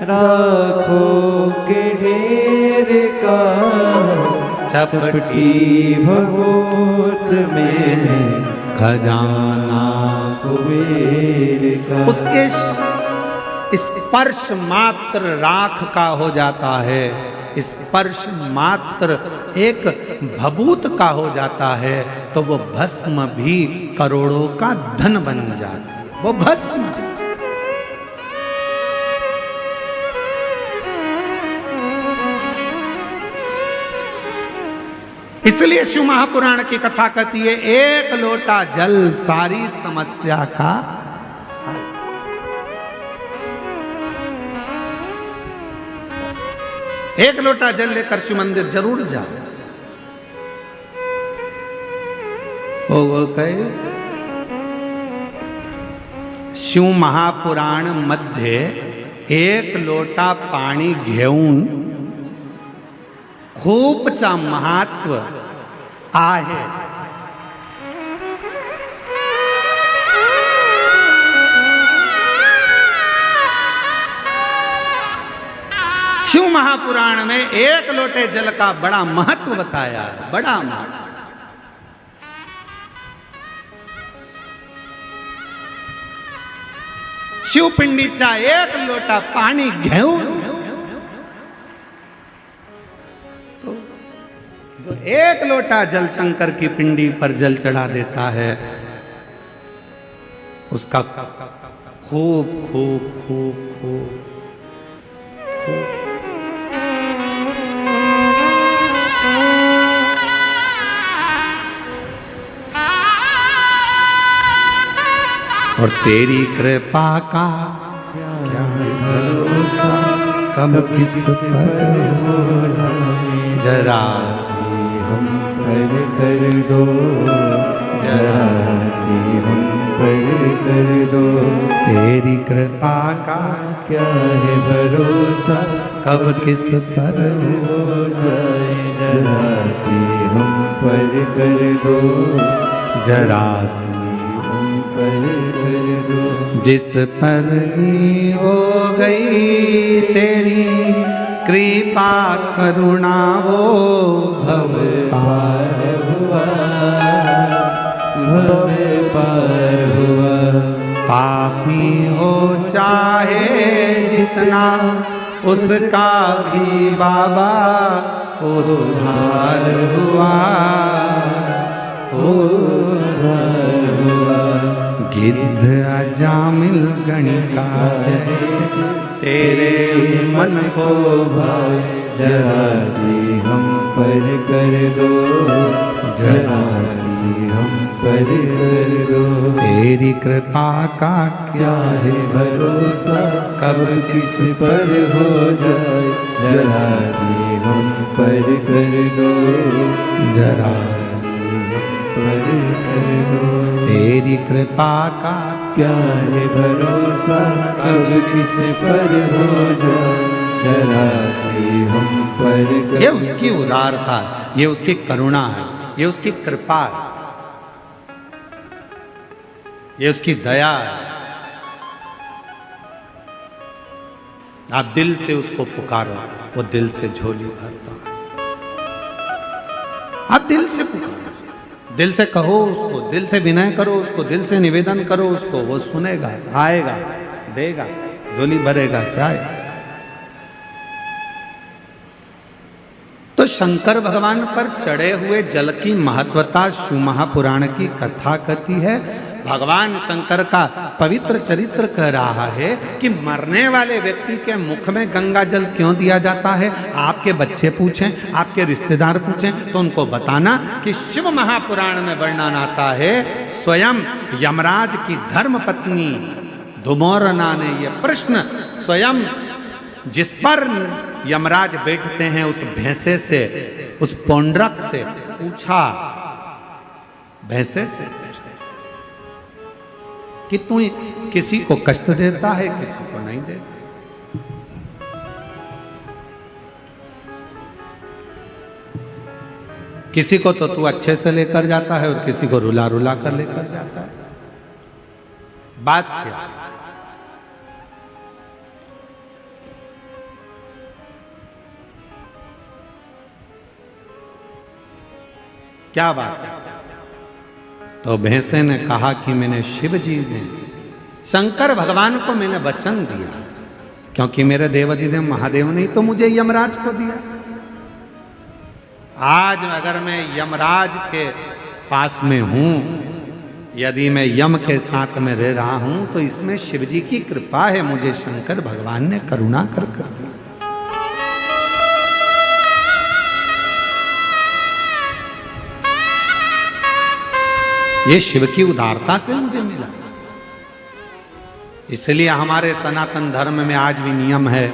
राखों के ढेर का चपटी भगोत में खजाना कुबेर का। उसके स्पर्श मात्र राख का हो जाता है, स्पर्श मात्र एक भभूत का हो जाता है, तो वो भस्म भी करोड़ों का धन बन जाती है। वो भस्म इसलिए शिव महापुराण की कथा कहती है, एक लोटा जल सारी समस्या का हल। एक लोटा जल लेकर शिव मंदिर जरूर जाओ। वो कहे शिव महापुराण मध्ये एक लोटा पाणी घेऊन खूपचा महत्व आहे। शिव महापुराण में एक लोटे जल का बड़ा महत्व बताया है, बड़ा महत्व। शिव पिंडीचा एक लोटा पानी घेऊन तो जो एक लोटा जल शंकर की पिंडी पर जल चढ़ा देता है उसका खूब खूब खूब खूब और तेरी कृपा का क्या है भरोसा, कब किस पर हो जाए, जरा सी हम पर कर दो, जरा सी हम पर कर दो। तेरी कृपा का क्या है भरोसा, कब किस पर हो जाए, जरा सी हम पर कर दो, जरा सी पर कर दो। जिस पर भी हो गई तेरी कृपा करुणा वो भव पार हुआ, भव पार हुआ। पापी हो चाहे जितना उसका भी बाबा उद्धार हुआ, उद्धार हुआ। गिद्ध अजामिल गणिका जैसे तेरे मन को भाए, जरा सी हम पर कर दो, जरा सी हम पर कर दो। तेरी कृपा का क्या है भरोसा, कब किस पर हो जाए, जरा सी हम पर कर दो, जरा पर कर दो। तेरी कृपा का क्या है भरोसा, कब किस पर हो जाए, जरा सी हम पर कर। ये उसकी उदारता है, ये उसकी करुणा है, ये उसकी कृपा है, ये उसकी दया है। आप दिल से उसको पुकारो, वो दिल से झोली भरता है। आप दिल से पुकारो, दिल से कहो उसको, दिल से विनय करो उसको, दिल से निवेदन करो उसको, वो सुनेगा, आएगा, देगा, झोली भरेगा, चाहे। तो शंकर भगवान पर चढ़े हुए जल की महत्वता शिव महापुराण की कथा कहती है। भगवान शंकर का पवित्र चरित्र कह रहा है कि मरने वाले व्यक्ति के मुख में गंगा जल क्यों दिया जाता है। आपके बच्चे पूछें, आपके रिश्तेदार पूछें तो उनको बताना कि शिव महापुराण में वर्णन आता है, स्वयं यमराज की धर्म पत्नी धुमोरना ने यह प्रश्न स्वयं जिस पर यमराज बैठते हैं उस भैंसे से, उस पौंड्रक से पूछा, भैंसे से कि तू किसी को कष्ट देता है, किसी को नहीं देता। किसी को तो तू अच्छे से लेकर जाता है और किसी को रुला रुला कर लेकर जाता है। बात क्या? क्या बात है? तो भैंसे ने कहा कि मैंने शिव जी ने, शंकर भगवान को मैंने वचन दिया, क्योंकि मेरे देवाधिदेव महादेव ने तो मुझे यमराज को दिया। आज अगर मैं यमराज के पास में हूं, यदि मैं यम के साथ में रह रहा हूं, तो इसमें शिव जी की कृपा है, मुझे शंकर भगवान ने करुणा कर दिया। ये शिव की उदारता से मुझे मिला। इसलिए हमारे सनातन धर्म में आज भी नियम है,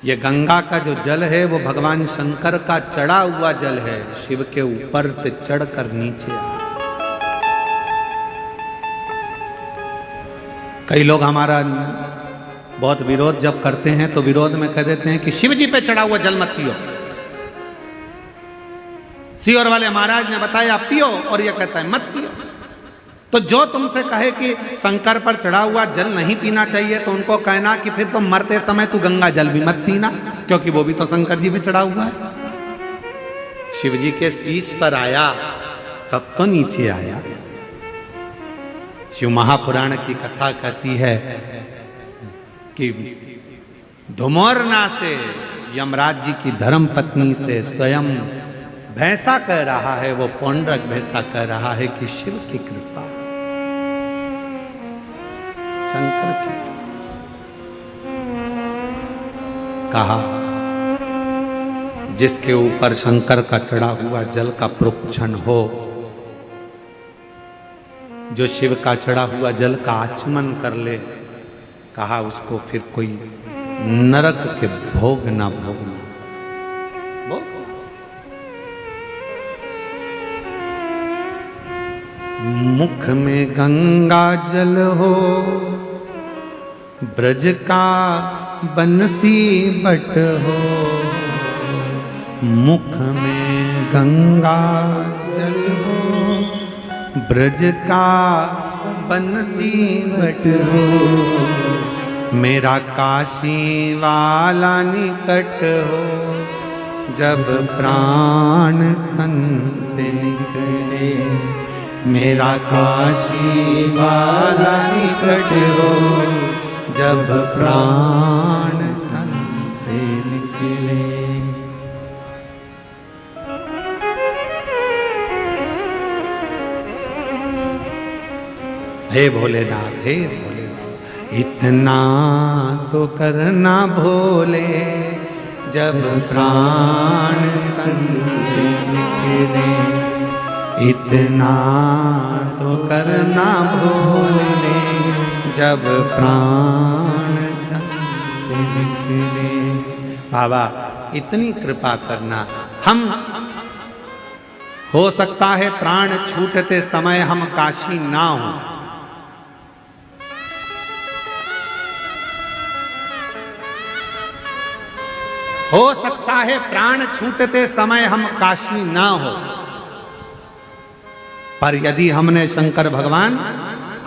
ये गंगा का जो जल है वो भगवान शंकर का चढ़ा हुआ जल है, शिव के ऊपर से चढ़कर नीचे आ। कई लोग हमारा बहुत विरोध जब करते हैं तो विरोध में कह देते हैं कि शिव जी पे चढ़ा हुआ जल मत पियो। सीहोर वाले महाराज ने बताया पियो, और ये कहता है मत पियो। तो जो तुमसे कहे कि शंकर पर चढ़ा हुआ जल नहीं पीना चाहिए, तो उनको कहना कि फिर तो मरते समय तू गंगा जल भी मत पीना, क्योंकि वो भी तो शंकर जी पे चढ़ा हुआ है। शिव जी के शीश पर आया तब तो नीचे आया। शिव महापुराण की कथा कहती है कि धुमोरना से, यमराज जी की धर्म पत्नी से स्वयं भैंसा कह रहा है, वो पौंड्रक भैंसा कह रहा है कि शिव की कृपा, शंकर की। कहा जिसके ऊपर शंकर का चढ़ा हुआ जल का प्रोक्षण हो, जो शिव का चढ़ा हुआ जल का आचमन कर ले, कहा उसको फिर कोई नरक के भोग ना भोगना। मुख में गंगा जल हो, ब्रज का बंसी बट हो। मुख में गंगा जल हो, ब्रज का बंसी बट हो। मेरा काशी वाला निकट हो, जब प्राण तन से निकले। मेरा काशी वाला निकट हो, जब प्राण तन से निकले। हे भोलेनाथ, हे भोलेनाथ, इतना तो करना भोले, जब प्राण तन से निकले। इतना तो करना भोले, जब प्राण तन से निकले। बाबा इतनी कृपा करना। हम हो सकता है प्राण छूटते समय हम काशी ना हो, हो सकता है प्राण छूटते समय हम काशी ना हो, पर यदि हमने शंकर भगवान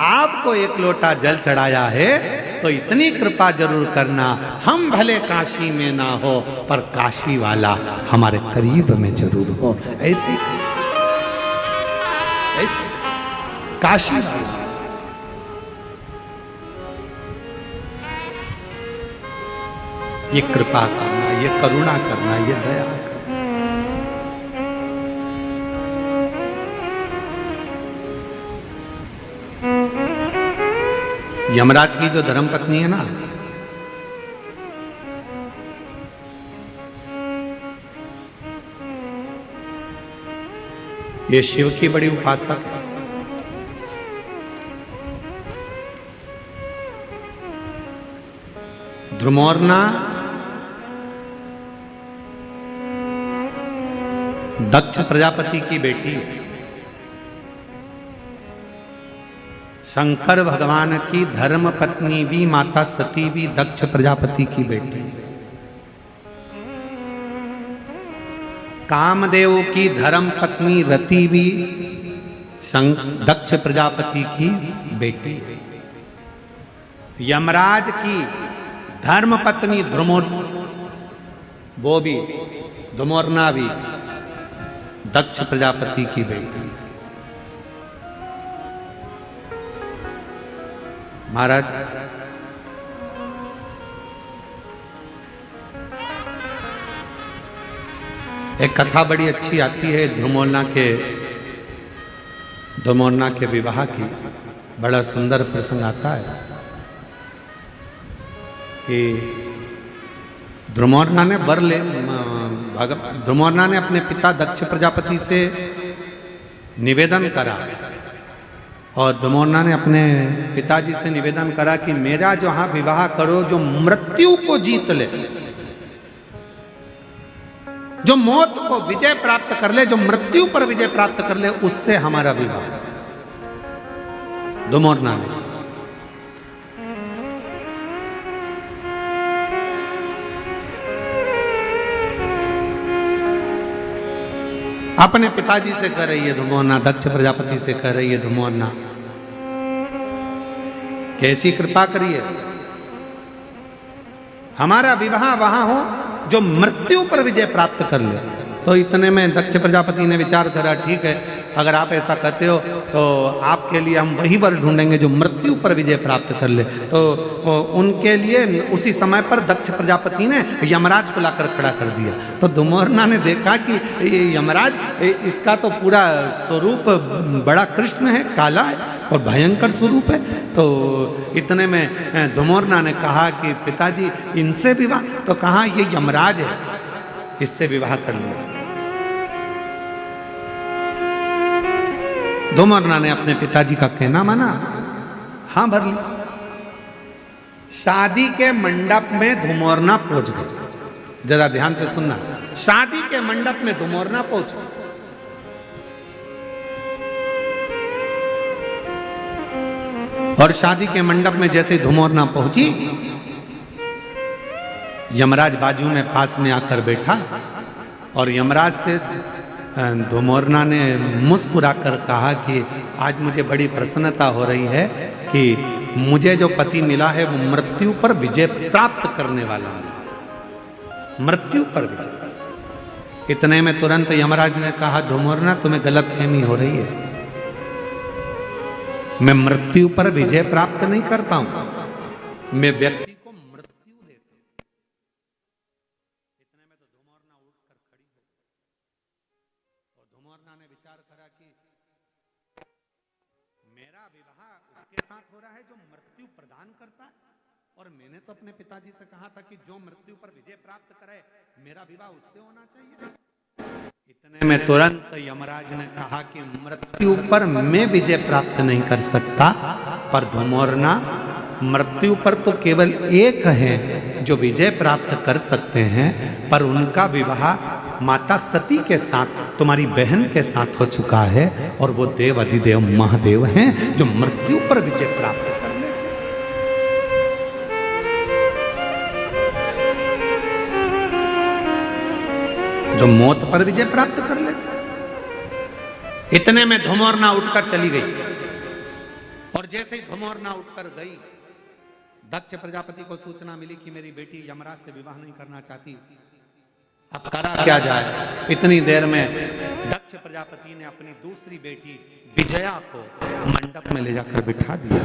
आपको एक लोटा जल चढ़ाया है, तो इतनी कृपा जरूर करना, हम भले काशी में ना हो, पर काशी वाला हमारे करीब में जरूर हो। ऐसी ऐसी काशी वाला। ये कृपा करना, ये करुणा करना, ये दया करना। यमराज की जो धर्मपत्नी है ना, ये शिव की बड़ी उपासक है। ध्रुमोर्ना दक्ष प्रजापति की बेटी है। शंकर भगवान की धर्म पत्नी भी, माता सती भी दक्ष प्रजापति की बेटी है। कामदेव की धर्म पत्नी रति भी दक्ष प्रजापति की बेटी है। यमराज की धर्म पत्नी वो भी धुमोरना भी दक्ष प्रजापति की बेटी है। महाराज एक कथा बड़ी अच्छी आती है धुमोरना के विवाह की। बड़ा सुंदर प्रसंग आता है कि ध्रुमोरना ने ध्रुमोरना ने अपने पिता दक्ष प्रजापति से निवेदन करा, और ध्रुमोरना ने अपने पिताजी से निवेदन करा कि मेरा जो हाँ विवाह करो, जो मृत्यु को जीत ले, जो मौत को विजय प्राप्त कर ले, जो मृत्यु पर विजय प्राप्त कर ले, उससे हमारा विवाह। ध्रुमोरना ने अपने पिताजी से कह रही है ध्रुमोरना, दक्ष प्रजापति से कह रही है ध्रुमोरना कैसी कृपा करिए, हमारा विवाह वहां हो जो मृत्यु पर विजय प्राप्त कर ले। तो इतने में दक्ष प्रजापति ने विचार करा, ठीक है, अगर आप ऐसा कहते हो तो आपके लिए हम वही वर ढूंढेंगे जो मृत्यु पर विजय प्राप्त कर ले। तो उनके लिए उसी समय पर दक्ष प्रजापति ने यमराज को लाकर खड़ा कर दिया। तो धुमोरना ने देखा कि ये यमराज, इसका तो पूरा स्वरूप बड़ा कृष्ण है, काला है और भयंकर स्वरूप है। तो इतने में धुमोरना ने कहा कि पिताजी इनसे विवाह, तो कहा ये यमराज है, इससे विवाह कर लीजिए। धुमोरना ने अपने पिताजी का कहना माना, हां भर ली। शादी के मंडप में धुमोरना पहुंच गए। जरा ध्यान से सुनना, शादी के मंडप में धुमोरना पहुंच गए। और शादी के मंडप में जैसे धुमोरना पहुंची, यमराज बाजू में पास में आकर बैठा और यमराज से धुमोरना ने मुस्कुराकर कहा कि आज मुझे बड़ी प्रसन्नता हो रही है कि मुझे जो पति मिला है वो मृत्यु पर विजय प्राप्त करने वाला है, मृत्यु पर विजय। इतने में तुरंत यमराज ने कहा, धुमोरना तुम्हें गलतफहमी हो रही है, मैं मृत्यु पर विजय प्राप्त नहीं करता हूं, मैं व्यक्ति तो अपने पिताजी से कहा था कि जो मृत्यु पर विजय प्राप्त करे मेरा विवाह उससे होना चाहिए। इतने में तुरंत यमराज ने कहा कि मृत्यु पर मैं विजय प्राप्त नहीं कर सकता, पर धुमोरना मृत्यु पर तो केवल एक है जो विजय प्राप्त कर सकते हैं, पर उनका विवाह माता सती के साथ, तुम्हारी बहन के साथ हो चुका है, और वो देव अधिदेव महादेव हैं जो मृत्यु पर विजय प्राप्त कर ले। जो मौत पर विजय प्राप्त कर ले। इतने में धुमोरना उठकर चली गई, और जैसे ही धुमोरना उठकर गई, दक्ष प्रजापति को सूचना मिली कि मेरी बेटी यमराज से विवाह नहीं करना चाहती, अब करा क्या जाए। इतनी देर में दक्ष प्रजापति ने अपनी दूसरी बेटी विजया को मंडप में ले जाकर बिठा दिया।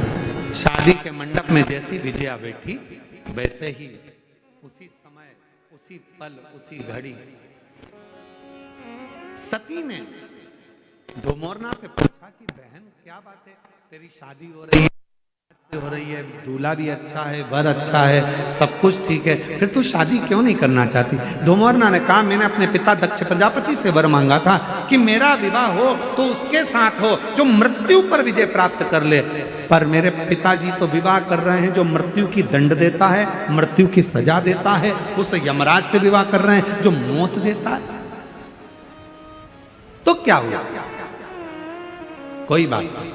शादी के मंडप में जैसी विजया बैठी, वैसे ही उसी समय, उसी पल, उसी घड़ी सती ने धुमोरना से पूछा कि बहन क्या बात है, तेरी शादी हो रही है, दूल्हा भी अच्छा है, वर अच्छा है, सब कुछ ठीक है, फिर तू शादी क्यों नहीं करना चाहती। धुमोरना ने कहा, मैंने अपने पिता दक्ष प्रजापति से वर मांगा था कि मेरा विवाह हो तो उसके साथ हो जो मृत्यु पर विजय प्राप्त कर ले, पर मेरे पिताजी तो विवाह कर रहे हैं जो मृत्यु की दंड देता है, मृत्यु की सजा देता है, उस यमराज से विवाह कर रहे हैं जो मौत देता है। तो क्या हुआ, कोई बात नहीं।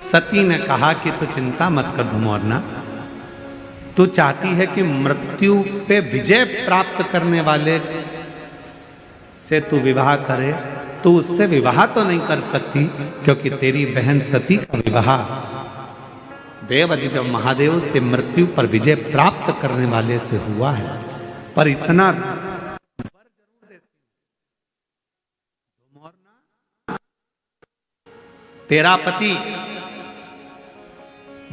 सती ने कहा कि तू चिंता मत कर धुमोरना, तू चाहती है कि मृत्यु पे विजय प्राप्त करने वाले से तू विवाह करे, तू उससे विवाह तो नहीं कर सकती, क्योंकि तेरी बहन सती का विवाह देव अधिदेव महादेव से मृत्यु पर विजय प्राप्त करने वाले से हुआ है। पर इतना तेरा पति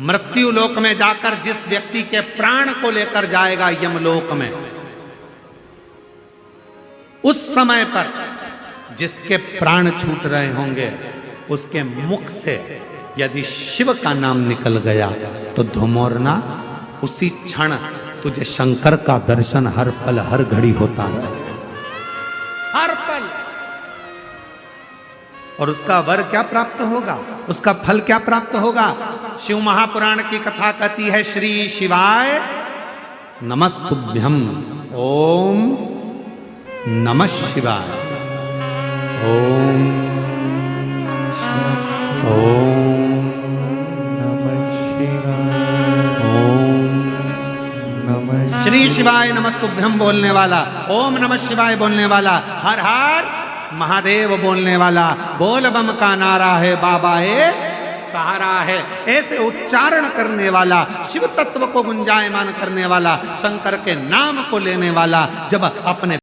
मृत्यु लोक में जाकर जिस व्यक्ति के प्राण को लेकर जाएगा यमलोक में, उस समय पर जिसके प्राण छूट रहे होंगे, उसके मुख से यदि शिव का नाम निकल गया तो धुमोरना उसी क्षण तुझे शंकर का दर्शन हर पल हर घड़ी होता है, हर पल। और उसका वर क्या प्राप्त होगा, उसका फल क्या प्राप्त होगा। शिव महापुराण की कथा कहती है, श्री शिवाय नमस्तुभ्यम, ओम नमः शिवाय, ओम ओम नमः शिवाय, ओम नमः श्री शिवाय नमस्तुभ्यम बोलने वाला, ओम नमः शिवाय बोलने वाला, हर हर महादेव बोलने वाला, बोल बम का नारा है बाबा ए सहारा है। ऐसे उच्चारण करने वाला, शिव तत्व को गुंजायमान करने वाला, शंकर के नाम को लेने वाला जब अपने